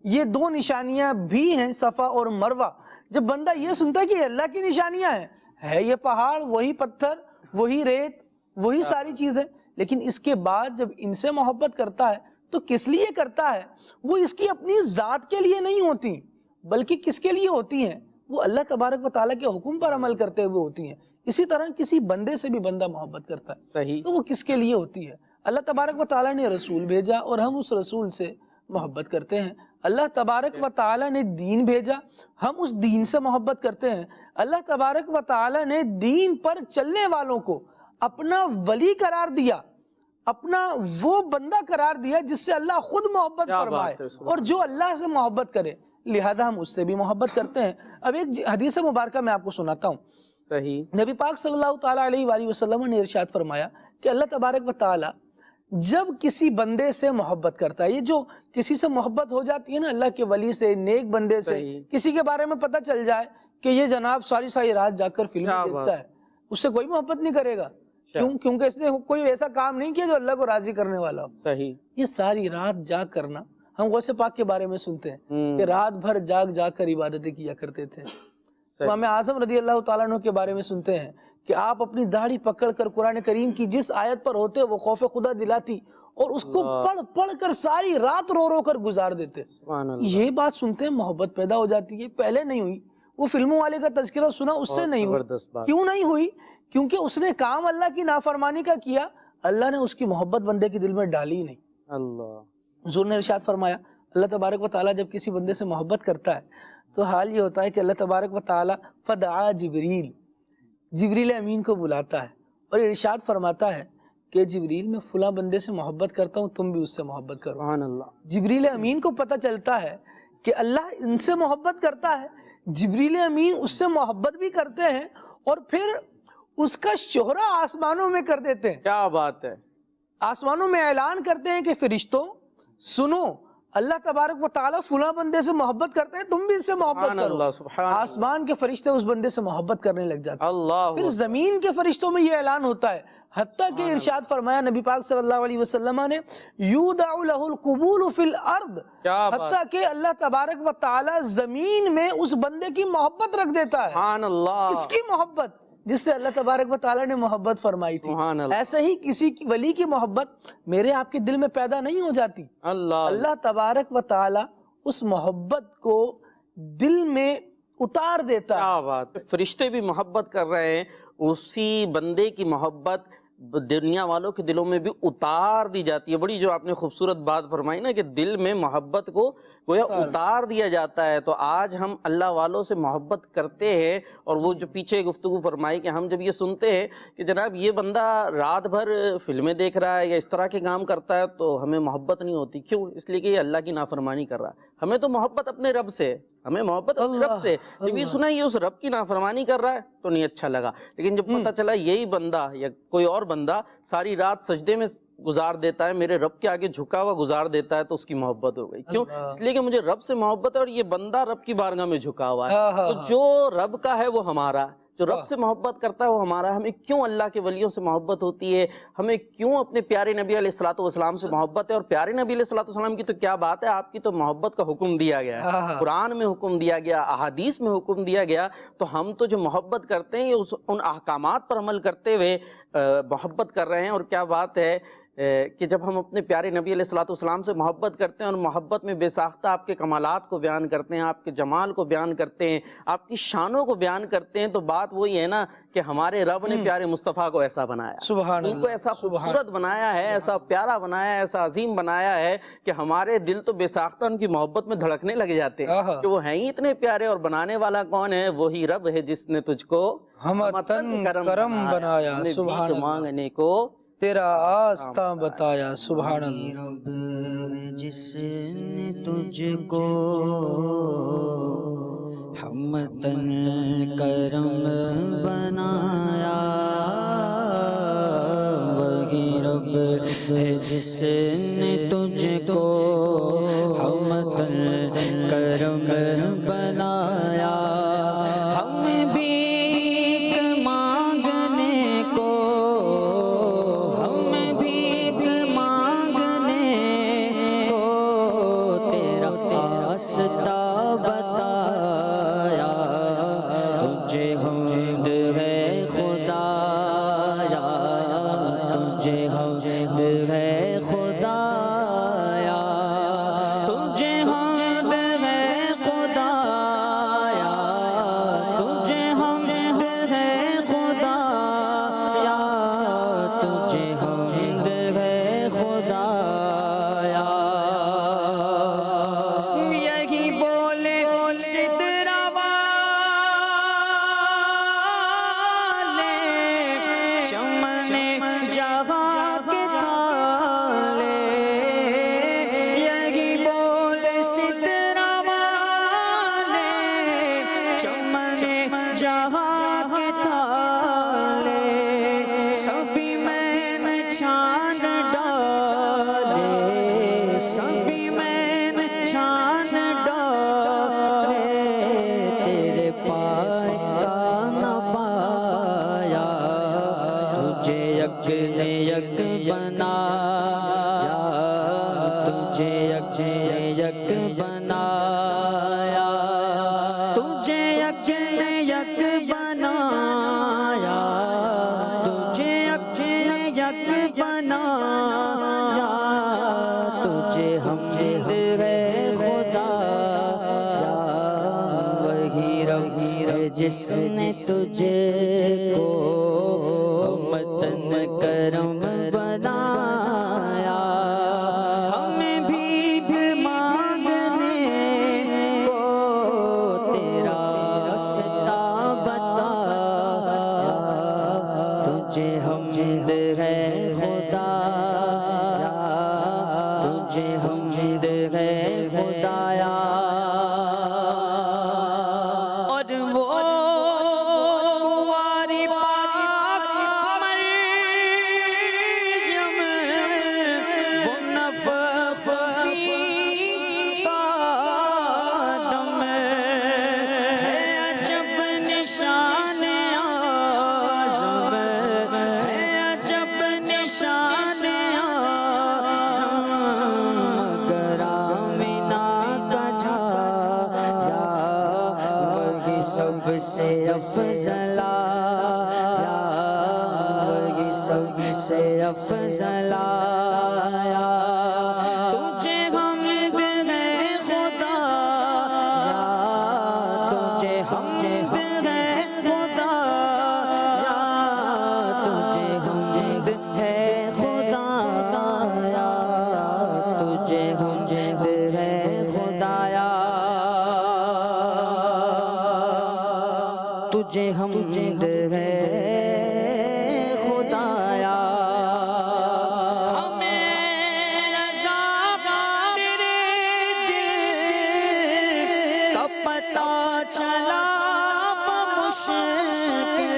یہ دو نشانیاں بھی ہیں صفا اور مروہ، جب بندہ یہ سنتا ہے کہ یہ اللہ کی نشانیاں ہیں، ہے یہ پہاڑ، وہی پتھر، وہی ریت، وہی ساری چیزیں، لیکن اس کے بعد جب ان سے محبت کرتا ہے تو کس لیے کرتا ہے؟ وہ اس کی اپنی ذات کے لیے نہیں ہوتی، بلکہ کس کے لیے ہوتی ہیں؟ وہ اللہ تبارک و تعالیٰ کے حکم پر عمل کرتے ہوئے ہوتی ہیں۔ اسی طرح کسی بندے سے بھی بندہ محبت کرتا ہے، صحیح، تو وہ کس کے لیے ہوتی ہے؟ اللہ تبارک و تعالیٰ نے رسول بھیجا اور ہم اس رسول سے محبت کرتے ہیں۔ اللہ تبارک و تعالیٰ نے دین بھیجا، ہم اس دین سے محبت کرتے ہیں۔ اللہ تبارک و تعالیٰ نے دین پر چلنے والوں کو اپنا ولی قرار دیا، اپنا وہ بندہ قرار دیا جس سے اللہ خود محبت فرمائے اور جو اللہ سے محبت کرے، لہذا ہم اس سے بھی محبت کرتے ہیں۔ اب ایک حدیث مبارکہ میں آپ کو سناتا ہوں۔ صحیح، نبی پاک صلی اللہ تعالیٰ علیہ وآلہ وسلم نے ارشاد فرمایا کہ اللہ تبارک و تعالیٰ جب کسی بندے سے محبت کرتا ہے، یہ جو کسی سے محبت ہو جاتی ہے نا، اللہ کے ولی سے، نیک بندے سے، کسی کے بارے میں پتہ چل جائے کہ یہ جناب ساری رات جا کر فلم دیکھتا ہے، اس سے کوئی محبت نہیں کرے گا، کیوں؟ کیونکہ اس نے کوئی ایسا کام نہیں کیا جو اللہ کو راضی کرنے والا ہو۔ صحیح، یہ ساری رات جاگ کرنا، ہم غوث پاک کے بارے میں سنتے ہیں کہ رات بھر جاگ کر عبادتیں کیا کرتے تھے۔ امام اعظم رضی اللہ تعالیٰ عنہ کے بارے میں سنتے ہیں کہ آپ اپنی داڑھی پکڑ کر قرآن کریم کی جس آیت پر ہوتے وہ خوف خدا دلاتی اور اس کو پڑھ پڑھ کر ساری رات رو رو کر گزار دیتے. یہ بات سنتے ہیں محبت پیدا ہو جاتی ہے. پہلے نہیں ہوئی. وہ فلموں والے کا تذکرہ سنا, اس سے نہیں ہوئی. کیوں نہیں ہوئی؟ کیونکہ اس نے کام اللہ کی نافرمانی کا کیا, اللہ نے اس کی محبت بندے کے دل میں ڈالی ہی نہیں. حضور نے ارشاد فرمایا, اللہ تبارک و تعالیٰ جب کسی بندے سے محبت کرتا ہے تو حال یہ ہوتا ہے کہ اللہ تبارک و تعالیٰ فدعا جبریل امین کو بلاتا ہے اور ارشاد فرماتا ہے کہ جبریل میں فلاں بندے سے محبت کرتا ہوں, تم بھی اس سے محبت کرو. سبحان اللہ. جبریل امین کو پتہ چلتا ہے کہ اللہ ان سے محبت کرتا ہے, جبریل امین اس سے محبت بھی کرتے ہیں اور پھر اس کا شہرہ آسمانوں میں کر دیتے ہیں. کیا بات ہے. آسمانوں میں اعلان کرتے ہیں کہ فرشتوں سنو, اللہ تبارک و تعالیٰ فلاں بندے سے محبت کرتے ہیں, تم بھی اس سے محبت کرو. آسمان کے فرشتے اس بندے سے محبت کرنے لگ جاتے ہیں. پھر زمین کے فرشتوں میں یہ اعلان ہوتا ہے, حتیٰ کہ ارشاد فرمایا نبی پاک صلی اللہ علیہ وسلم نے, یودع لہ القبول فی الارض, حتیٰ کہ اللہ تبارک و تعالیٰ زمین میں اس بندے کی محبت رکھ دیتا ہے. سبحان اللہ. اس کی محبت جس سے اللہ تبارک و تعالیٰ نے محبت فرمائی تھی. ایسا ہی کسی ولی کی محبت میرے آپ کے دل میں پیدا نہیں ہو جاتی. اللہ تبارک و تعالیٰ اس محبت کو دل میں اتار دیتا ہے. کیا بات. فرشتے بھی محبت کر رہے ہیں, اسی بندے کی محبت دنیا والوں کے دلوں میں بھی اتار دی جاتی ہے. بڑی جو آپ نے خوبصورت بات فرمائی نا کہ دل میں محبت کو گویا اتار دیا جاتا ہے. تو آج ہم اللہ والوں سے محبت کرتے ہیں, اور وہ جو پیچھے گفتگو فرمائی کہ ہم جب یہ سنتے ہیں کہ جناب یہ بندہ رات بھر فلمیں دیکھ رہا ہے یا اس طرح کے کام کرتا ہے تو ہمیں محبت نہیں ہوتی. کیوں؟ اس لیے کہ یہ اللہ کی نافرمانی کر رہا ہے. ہمیں تو محبت اپنے رب سے, ہمیں محبت اپنے رب سے. جب یہ سنا یہ اس رب کی نافرمانی کر رہا ہے تو نہیں اچھا لگا. لیکن جب پتہ چلا یہی بندہ یا کوئی اور بندہ ساری رات سجدے میں گزار دیتا ہے, میرے رب کے آگے جھکا ہوا گزار دیتا ہے, تو اس کی محبت ہو گئی. کیوں؟ اس لیے کہ مجھے رب سے محبت ہے اور یہ بندہ رب کی بارگاہ میں جھکا ہوا ہے. تو جو رب کا ہے وہ ہمارا ہے, جو رب سے محبت کرتا ہے وہ ہمارا ہے. ہمیں کیوں اللہ کے ولیوں سے محبت ہوتی ہے, ہمیں کیوں اپنے پیارے نبی علیہ الصلوۃ والسلام سے محبت ہے. اور پیارے نبی علیہ الصلوۃ والسلام کی تو کیا بات ہے, آپ کی تو محبت کا حکم دیا گیا ہے, قرآن میں حکم دیا گیا, احادیث میں حکم دیا گیا. تو ہم تو جو محبت کرتے ہیں یہ ان احکامات پر عمل کرتے ہوئے محبت کر رہے ہیں. اور کیا بات ہے کہ جب ہم اپنے پیارے نبی علیہ الصلوۃ والسلام سے محبت کرتے ہیں اور محبت میں بے ساختہ آپ کے کمالات کو بیان کرتے ہیں, آپ کے جمال کو بیان کرتے ہیں, آپ کی شانوں کو بیان کرتے ہیں, تو بات وہی ہے نا کہ ہمارے رب نے پیارے مصطفیٰ کو ایسا بنایا, ان کو ایسا خوبصورت بنایا ہے, ایسا پیارا بنایا ہے, ایسا عظیم بنایا ہے کہ ہمارے دل تو بے ساختہ ان کی محبت میں دھڑکنے لگ جاتے ہیں کہ وہ ہیں ہی اتنے پیارے. اور بنانے والا کون ہے؟ وہی رب ہے جس نے تجھ کو ہمتن کرم بنایا, مانگنے کو تیرا آستہ بتایا. سبحان اللہ. رب جس نے تجھ کو ہمتن کرم بنایا, وہی رب ہے جس نے تجھ کو ہمتن کرم بنایا. ہم بھی راستہ بتایا, تجھے حمد ہے خدایا, تجھے حمد ہے خدایا, تجھے حمد ہے خدایا, تجھے حمد ہے خدایا, تجھے حمد ہے خدایا. یک بنایا, تجھے یک بنایا, تجھے یک بنایا, یک بنایا تجھے حمد ہے خدا وہی رب ہے جس نے تجھے کو وطن کرم بنایا ہمیں بھیک مانگنے کو تیرا راستہ بتایا تجھے حمد ہے خدا تجھے حمد ہے خدایا اور وہ ہماری پاک مریم وہ نفخ فی آدم ہے عجب نشان اعظم ہے عجب نشان اعظم مگر آمنہ کا چھایا وہی سب سے افضل آیا وہی سب سے افضل آیا تجھے حمد ہے خدا تجھے حمد ہے خدا تجھے حمد ہے خدا تجھے حمد ہے خدایا تجھے حمد ہے خدایا ہمیں رضا تیرے دل کا پتہ چلا مشکل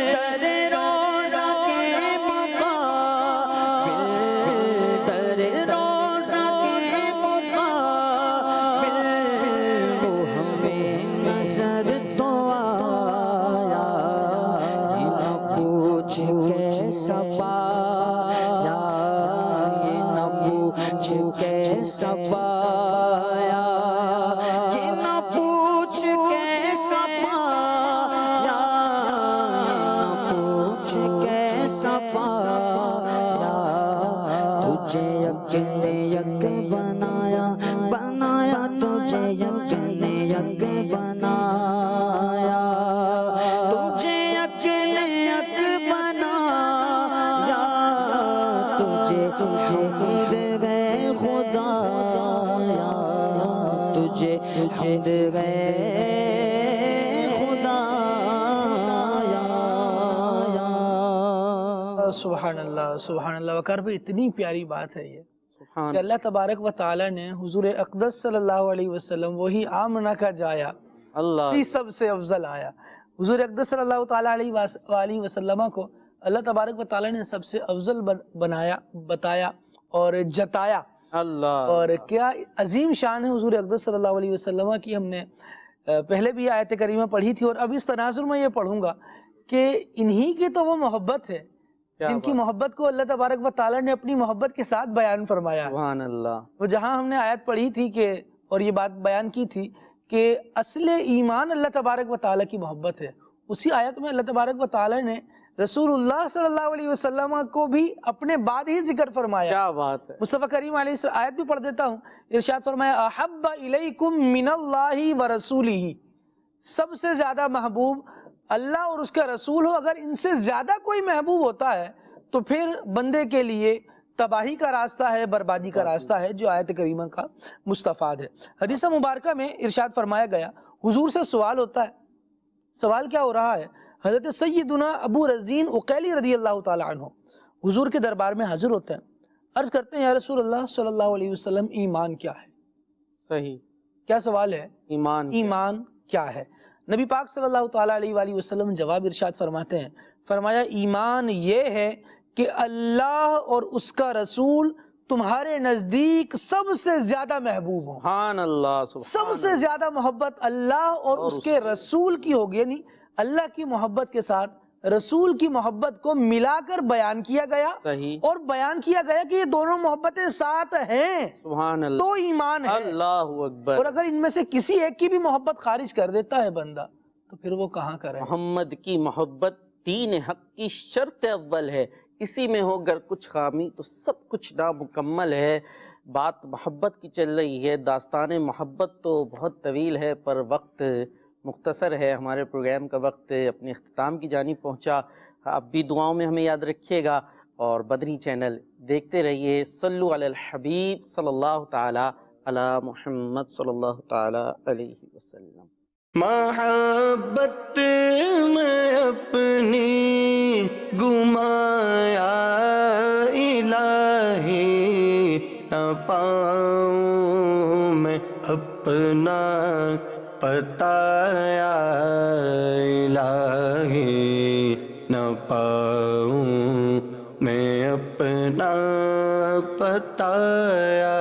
در روزہ کے مقابل در روزہ کے مقابل وہ ہمیں نظر تو آیا یہ نہ پوچھ کیسا پایا یہ نہ پوچھ کیسا پایا یہ نہ پوچھ کیسا پایا یہ نہ پوچھ کیسا پایا تجھے یک نے یک بنایا بنایا تجھے یک نے یک بنایا تجھے یک نے یک بنایا تجھے حمد ہے خدایا تجھے حمد ہے خدایا سبحان اللہ سبحان اللہ وقار بھی اتنی پیاری بات ہے یہ سبحان کہ اللہ تبارک و تعالی نے حضور اقدس صلی اللہ علیہ وسلم وہی آمنہ کا جایا اللہ بھی سب سے افضل آیا حضور اقدس صلی اللہ تعالی علیہ وسلم کو اللہ تبارک و تعالی نے سب سے افضل بنایا بتایا اور جتایا اللہ اور کیا عظیم شان ہے حضور اقدس صلی اللہ علیہ وسلم کی ہم نے پہلے بھی آیت کریمہ پڑھی تھی اور اب اس تناظر میں یہ پڑھوں گا کہ انہی کی تو وہ محبت ہے جن کی محبت کو اللہ تبارک و تعالی نے اپنی محبت کے ساتھ بیان فرمایا سبحان اللہ وہ جہاں ہم نے آیت پڑھی تھی کہ اور یہ بات بیان کی تھی کہ اصل ایمان اللہ تبارک و تعالی کی محبت ہے اسی آیت میں اللہ تبارک و تعالی نے رسول اللہ صلی اللہ علیہ وسلم کو بھی اپنے بعد ہی ذکر فرمایا کیا بات ہے مصطفیٰ کریم علیہ السلام آیت بھی پڑھ دیتا ہوں ارشاد فرمایا احب الیکم من اللہ و رسولہ سب سے زیادہ محبوب اللہ اور اس کا رسول ہو اگر ان سے زیادہ کوئی محبوب ہوتا ہے تو پھر بندے کے لیے تباہی کا راستہ ہے بربادی کا راستہ ہے جو آیت کریمہ کا مستفاد ہے حدیث مبارکہ میں ارشاد فرمایا گیا حضور سے سوال ہوتا ہے سوال کیا ہو رہا ہے حضرت سیدنا ابو رزین عقیلی رضی اللہ تعالی عنہ حضور کے دربار میں حاضر ہوتے ہیں عرض کرتے ہیں یا رسول اللہ صلی اللہ علیہ وسلم ایمان کیا ہے صحیح کیا سوال ہے ایمان کیا ہے نبی پاک صلی اللہ تعالیٰ علیہ وآلہ وسلم جواب ارشاد فرماتے ہیں فرمایا ایمان یہ ہے کہ اللہ اور اس کا رسول تمہارے نزدیک سب سے زیادہ محبوب ہوں سبحان اللہ سب سے زیادہ محبت اللہ اور اس کے رسول کی ہوگی یعنی اللہ کی محبت کے ساتھ رسول کی محبت کو ملا کر بیان کیا گیا صحیح اور بیان کیا گیا کہ یہ دونوں محبتیں ساتھ ہیں سبحان اللہ تو ایمان ہے اللہ اکبر اور اگر ان میں سے کسی ایک کی بھی محبت خارج کر دیتا ہے بندہ تو پھر وہ کہاں کرے محمد کی محبت دین حق کی شرط اول ہے اسی میں ہو گر کچھ خامی تو سب کچھ نامکمل ہے۔ بات محبت کی چل رہی ہے، داستان محبت تو بہت طویل ہے پر وقت مختصر ہے، ہمارے پروگرام کا وقت اپنے اختتام کی جانب پہنچا۔ اب بھی دعاؤں میں ہمیں یاد رکھیے گا اور بدنی چینل دیکھتے رہیے۔ صلو علی الحبیب صلی اللہ تعالی علی محمد صلی اللہ تعالی علیہ وسلم۔ محبت میں اپنی گمایا الہی، نہ پاؤں میں اپنا پتایا الہی، نہ پاؤں میں اپنا پتایا